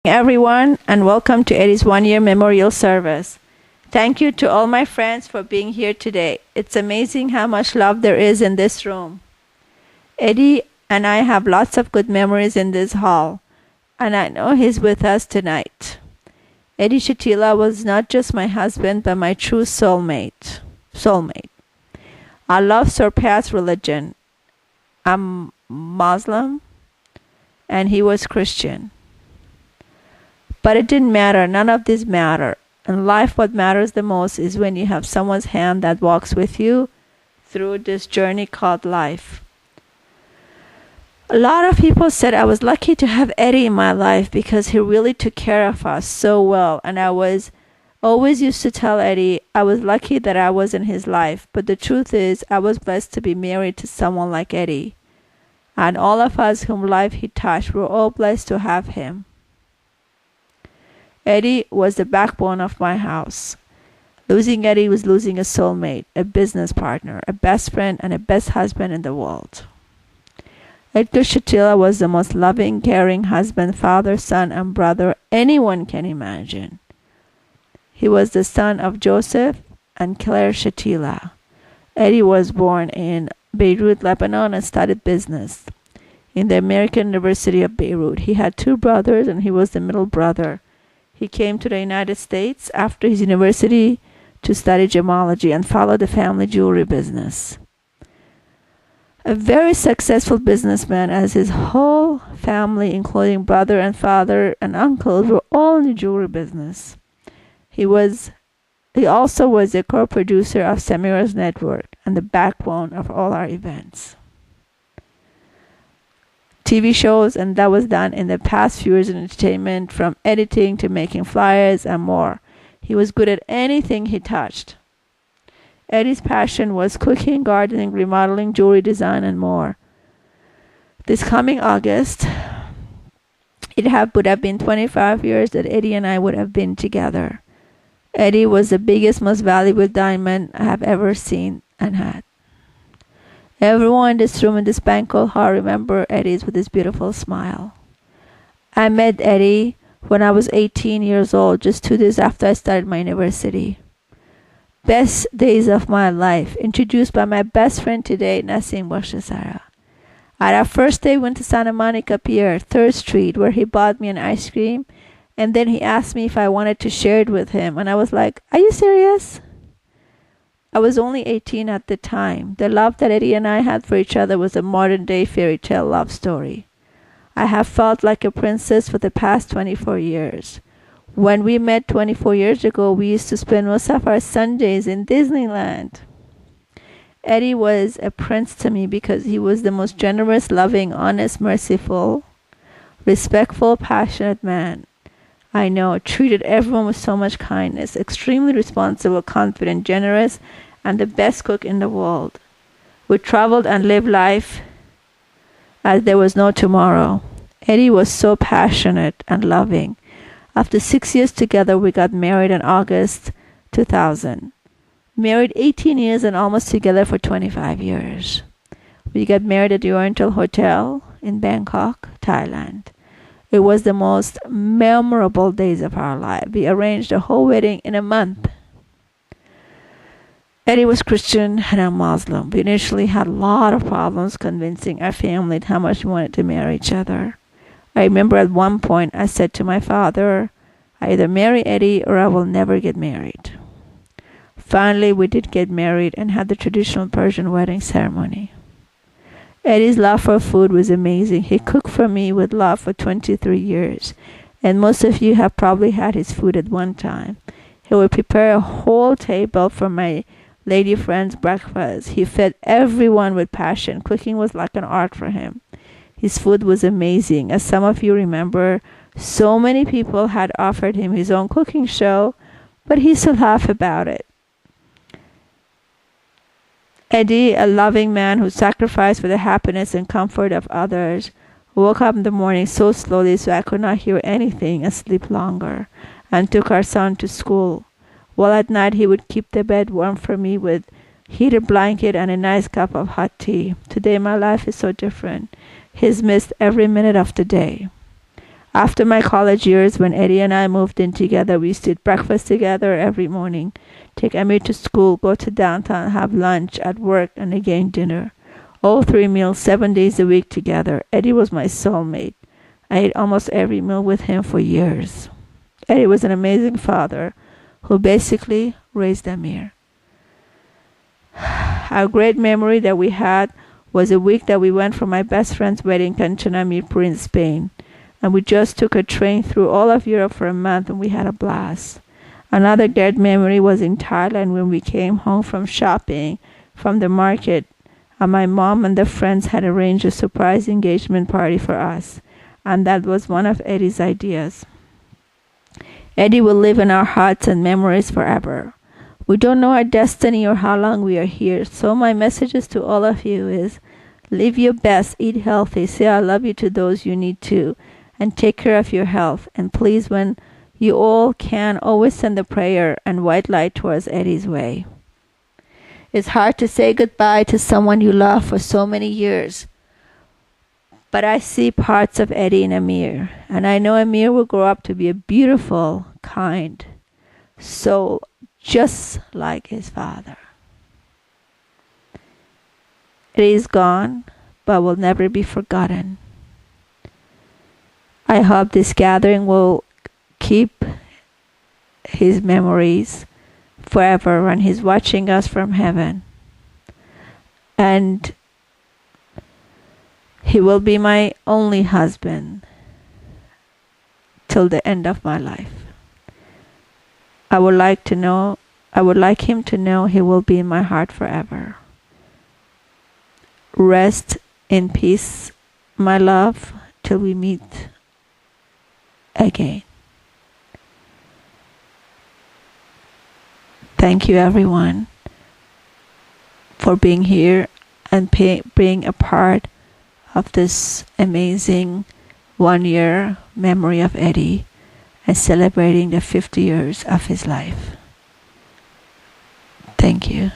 Everyone, and welcome to Eddie's one-year memorial service. Thank you to all my friends for being here today. It's amazing how much love there is in this room. Eddie and I have lots of good memories in this hall, and I know he's with us tonight. Eddie Shatila was not just my husband, but my true soulmate. Our love surpassed religion. I'm Muslim, and he was Christian. But it didn't matter. None of this mattered. In life, what matters the most is when you have someone's hand that walks with you through this journey called life. A lot of people said I was lucky to have Eddie in my life because he really took care of us so well. And I was always used to tell Eddie I was lucky that I was in his life. But the truth is, I was blessed to be married to someone like Eddie. And all of us whom life he touched were all blessed to have him. Eddie was the backbone of my house. Losing Eddie was losing a soulmate, a business partner, a best friend, and a best husband in the world. Edgar Shatila was the most loving, caring husband, father, son, and brother anyone can imagine. He was the son of Joseph and Claire Shatila. Eddie was born in Beirut, Lebanon, and studied business in the American University of Beirut. He had two brothers, and he was the middle brother. He came to the United States after his university to study gemology and follow the family jewelry business. A very successful businessman, as his whole family, including brother and father and uncles, were all in the jewelry business. He also was a co-producer of Samiras Network and the backbone of all our events. TV shows, and that was done in the past few years in entertainment, from editing to making flyers and more. He was good at anything he touched. Eddie's passion was cooking, gardening, remodeling, jewelry design, and more. This coming August, would have been 25 years that Eddie and I would have been together. Eddie was the biggest, most valuable diamond I have ever seen and had. Everyone in this room, in this banquet hall, remember Eddie's with his beautiful smile. I met Eddie when I was 18 years old, just 2 days after I started my university. Best days of my life, introduced by my best friend today, Nasim Washasara. At our first day, we went to Santa Monica Pier, 3rd Street, where he bought me an ice cream, and then he asked me if I wanted to share it with him, and I was like, "Are you serious?" I was only 18 at the time. The love that Eddie and I had for each other was a modern-day fairy tale love story. I have felt like a princess for the past 24 years. When we met 24 years ago, we used to spend most of our Sundays in Disneyland. Eddie was a prince to me because he was the most generous, loving, honest, merciful, respectful, passionate man I know. Treated everyone with so much kindness, extremely responsible, confident, generous, and the best cook in the world. We traveled and lived life as there was no tomorrow. Eddie was so passionate and loving. After 6 years together, we got married in August 2000. Married 18 years and almost together for 25 years. We got married at the Oriental Hotel in Bangkok, Thailand. It was the most memorable days of our life. We arranged a whole wedding in a month. Eddie was Christian and I'm Muslim. We initially had a lot of problems convincing our family how much we wanted to marry each other. I remember at one point I said to my father, "I either marry Eddie or I will never get married." Finally, we did get married and had the traditional Persian wedding ceremony. Eddie's love for food was amazing. He cooked for me with love for 23 years, and most of you have probably had his food at one time. He would prepare a whole table for my lady friends' breakfast. He fed everyone with passion. Cooking was like an art for him. His food was amazing. As some of you remember, so many people had offered him his own cooking show, but he used to laugh about it. Eddie, a loving man who sacrificed for the happiness and comfort of others, woke up in the morning so slowly so I could not hear anything and sleep longer, and took our son to school. While at night he would keep the bed warm for me with heated blanket and a nice cup of hot tea. Today my life is so different. He's missed every minute of the day. After my college years, when Eddie and I moved in together, we used to eat breakfast together every morning, take Amir to school, go to downtown, have lunch at work, and again dinner. All 3 meals, 7 days a week together. Eddie was my soulmate. I ate almost every meal with him for years. Eddie was an amazing father who basically raised Amir. A great memory that we had was a week that we went for my best friend's wedding in Mirpur in Spain. And we just took a train through all of Europe for a month, and we had a blast. Another great memory was in Thailand when we came home from shopping from the market, and my mom and the friends had arranged a surprise engagement party for us, and that was one of Eddie's ideas. Eddie will live in our hearts and memories forever. We don't know our destiny or how long we are here, so my messages to all of you is, live your best, eat healthy, say I love you to those you need to, and take care of your health. And please, when you all can, always send a prayer and white light towards Eddie's way. It's hard to say goodbye to someone you love for so many years, but I see parts of Eddie in Amir, and I know Amir will grow up to be a beautiful, kind soul, just like his father. Eddie is gone, but will never be forgotten. I hope this gathering will keep his memories forever when he's watching us from heaven. And he will be my only husband till the end of my life. I would like him to know he will be in my heart forever. Rest in peace, my love, till we meet again. Thank you, everyone, for being here and being a part of this amazing 1-year memory of Eddie and celebrating the 50 years of his life. Thank you.